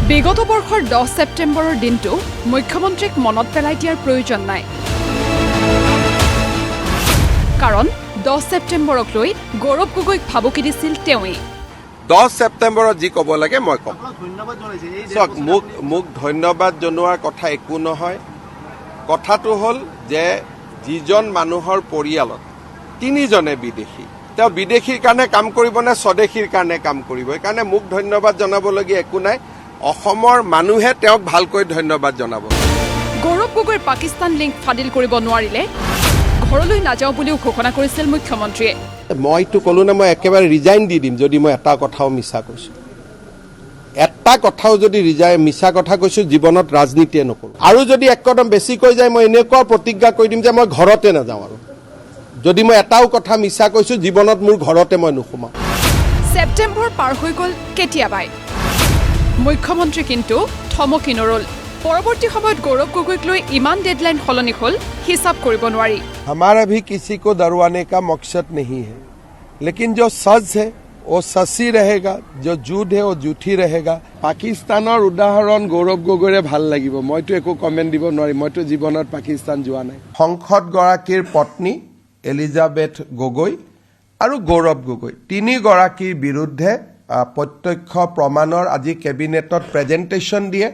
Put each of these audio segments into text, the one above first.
বিগত বৰ্ষৰ 10 ছেপ্টেম্বৰৰ দিনটো মুখ্যমন্ত্ৰীক মনত পেলাই দিয়াৰ প্ৰয়োজন নাই কাৰণ 10 ছেপ্টেম্বৰক লৈ গৌৰৱ গগৈক ভাবুকি দিছিল তেওঁই 10 ছেপ্টেম্বৰত যি ক'ব লাগে মই ক'ম চক মোক ধন্যবাদ জনোৱাৰ কথা একো নহয় কথাটো হ'ল যে যিজন মানুহৰ পৰিয়ালত তিনিজনে বিদেশী তেওঁ বিদেশীৰ কাৰণে কাম কৰিব নে স্বদেশীৰ কাৰণে কাম কৰিব এইকাৰণে মোক ধন্যবাদ জনাবলগীয়া একো নাই অসমৰ মানুহে তেওঁক ভালকৈ ধন্যবাদ জনাব গৌৰৱ গগৈৰ পাকিস্তান লিংক ফাদিল কৰিব নোৱাৰিলে ঘৰলৈ নাযাওঁ বুলিও ঘোষণা কৰিছিল মুখ্যমন্ত্ৰীয়ে মইতো ক'লো না মই একেবাৰে ৰিজাইন দি দিম যদি মই এটা কথাও মিছা কৈছো এটা কথাও যদি মিছা কথা কৈছো জীৱনত ৰাজনীতিয়ে নকৰো আৰু যদি এক কদম বেছি কৈ যায় মই এনেকুৱা প্ৰতিজ্ঞা কৰি দিম যে মই ঘৰতে নাযাওঁ আৰু যদি মই এটাও কথা মিছা কৈছো জীৱনত মোৰ ঘৰতে মই নুসুমাও ছেপ্টেম্বৰ পাৰ হৈ গ'ল কেতিয়াবাই মুখ্যমন্ত্ৰী কিন্তু থমকি নৰল পৰৱৰ্তী সময়ত গৌৰৱ গগৈক লৈ ইমান ডেডলাইন সলনি হ'ল হিচাপ কৰিব নোৱাৰি हमारा भी किसी को डरवाने का मकसद नहीं है लेकिन जो सच है वो सच्ची रहेगा जो झूठ है वो झूठी रहेगा पाकिस्ताনৰ উদাহৰণ গৌৰৱ গগৈৰে ভাল লাগিব মইতো একো কমেন্ট দিব নোৱাৰি মইতো জীৱনত পাকিস্তান যোৱা নাই সংসদ গৰাকীৰ পত্নী এলিজাবেথ গগৈ আৰু গৌৰৱ গগৈ তিনিগৰাকীৰ বিৰুদ্ধে প্ৰত্যক্ষ প্ৰমাণৰ আজি কেবিনেটত প্ৰেজেন্টেশন দিয়ে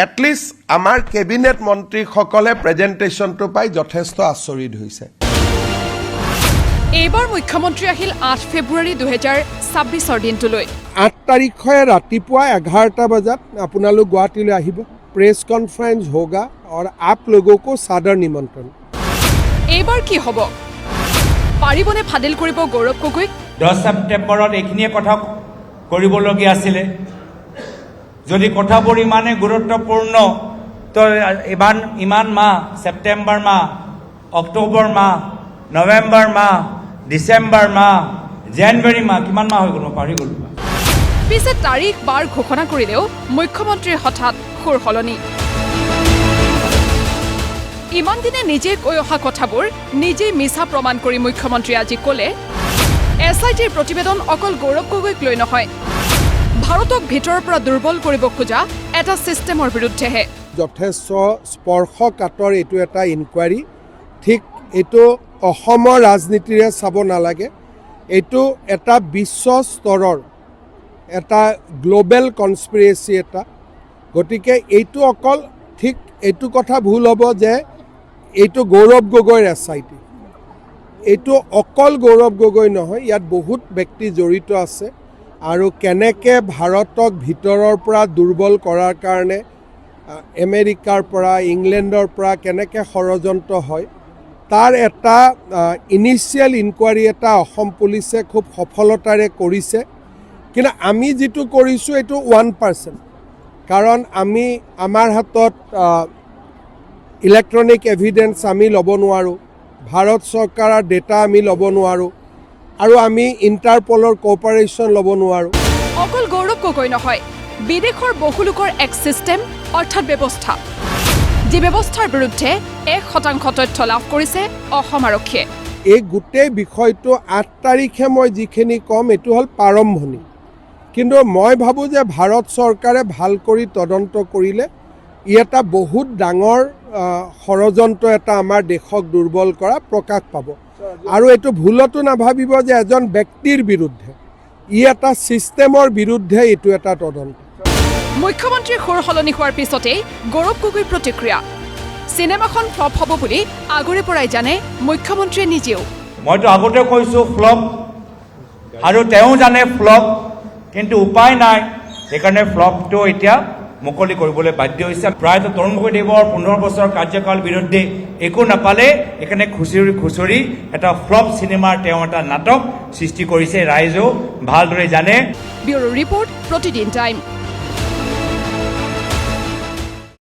এটলিষ্ট আমাৰ কেবিনেট মন্ত্ৰীসকলে প্ৰেজেন্টেশনটো পাই যথেষ্ট আচৰিত হৈছে এইবাৰ মুখ্যমন্ত্ৰী আহিল 8 ফেব্ৰুৱাৰী 2026 ৰ দিনটোলৈ 8 তাৰিখে ৰাতিপুৱা 11টা বজাত আপোনালোক গুৱাহাটীলৈ আহিব প্ৰেছ কনফাৰেন্স হোগা और आप लोगों को सादर निमंत्रण এইবাৰ কি হ'ব পাৰিবনে ফাদিল কৰিব গৌৰৱ গগৈক 10 ছেপ্টেম্বৰত এইখিনিয়ে কথা কৰিবলগীয়া আছিল যদি কথাবোৰ ইমানে গুৰুত্বপূৰ্ণ তো ইমান মাহ ছেপ্টেম্বৰ মাহ অক্টোবৰ মাহ নৱেম্বৰ মাহ ডিচেম্বৰ মাহ জানুৱাৰী মাহ কিমান মাহ হৈ গ'ল পাৰি গ'ল পিছে তাৰিখ বাৰ ঘোষণা কৰিলেও মুখ্যমন্ত্ৰীৰ হঠাৎ সুৰ সলনি ইমান দিনে নিজে কৈ অহা কথাবোৰ নিজেই মিছা প্ৰমাণ কৰি মুখ্যমন্ত্ৰী আজি ক'লে এছআইটিৰ প্ৰতিবেদন অকল গৌৰৱ গগৈক লৈ নহয় ভাৰতক ভিতৰৰ পৰা দুৰ্বল কৰিব খোজা এটা সিস্টেমৰ বিৰুদ্ধেহে যথেষ্ট স্পৰ্শকাতৰ এইটো এটা ইনকুৱাৰী ঠিক এইটো অসমৰ ৰাজনীতিৰে চাব নালাগে এইটো এটা বিশ্ব স্তৰৰ এটা গ্লোবেল কনস্পিৰেচি এটা গতিকে এইটো অকল ঠিক এইটো কথা ভুল হ'ব যে এইটো গৌৰৱ গগৈৰ এছআইটি এইটো অকল গৌৰৱ গগৈ নহয় ইয়াত বহুত ব্যক্তি জড়িত আছে আৰু কেনেকৈ ভাৰতক ভিতৰৰ পৰা দুৰ্বল কৰাৰ কাৰণে আমেৰিকাৰ পৰা ইংলেণ্ডৰ পৰা কেনেকৈ ষড়যন্ত্ৰ হয় তাৰ এটা ইনিচিয়েল ইনকুৱাৰী এটা অসম পুলিচে খুব সফলতাৰে কৰিছে কিন্তু আমি যিটো কৰিছোঁ এইটো 1% কাৰণ আমি আমাৰ হাতত ইলেক্ট্ৰনিক এভিডেন্স আমি ল'ব নোৱাৰোঁ ভাৰত চৰকাৰৰ ডেটা আমি ল'ব নোৱাৰোঁ আৰু আমি ইণ্টাৰপলৰ কোঅপাৰেশ্যন ল'ব নোৱাৰোঁ অকল গৌৰৱ গগৈ নহয় বিদেশৰ বহু লোকৰ এক সিস্টেম অৰ্থাৎ ব্যৱস্থা যি ব্যৱস্থাৰ বিৰুদ্ধে 1% তথ্য লাভ কৰিছে অসম আৰক্ষীয়ে এই গোটেই বিষয়টো 8 তাৰিখে মই যিখিনি ক'ম এইটো হ'ল প্ৰাৰম্ভণি কিন্তু মই ভাবোঁ যে ভাৰত চৰকাৰে ভাল কৰি তদন্ত কৰিলে ই এটা বহুত ডাঙৰ ষড়যন্ত্ৰ এটা আমাৰ দেশক দুৰ্বল কৰা প্ৰকাশ পাব আৰু এইটো ভুলতো নাভাবিব যে এজন ব্যক্তিৰ বিৰুদ্ধে ই এটা সিস্টেমৰ বিৰুদ্ধে এইটো এটা তদন্ত মুখ্যমন্ত্ৰীৰ সুৰ সলনি হোৱাৰ পিছতেই গৌৰৱ গগৈৰ প্ৰতিক্ৰিয়া চিনেমাখন ফ্লপ হ'ব বুলি আগৰে পৰাই জানে মুখ্যমন্ত্ৰীয়ে নিজেও মইতো আগতে কৈছোঁ ফ্লপ আৰু তেওঁ জানে ফ্লপ কিন্তু উপায় নাই সেইকাৰণে ফ্লপটো এতিয়া মুকলি কৰিবলৈ বাধ্য হৈছে প্ৰায়তো তৰুণ গগৈদেৱৰ 15 বছৰৰ কাৰ্যকাল বিৰুদ্ধে একো নাপালে এখানে খুচৰি এটা ফ্লপ চিনেমাৰ তেওঁ এটা নাটক সৃষ্টি কৰিছে ৰাইজেও ভালদৰে জানে ব্যুৰো ৰিপৰ্ট প্ৰতিদিন টাইম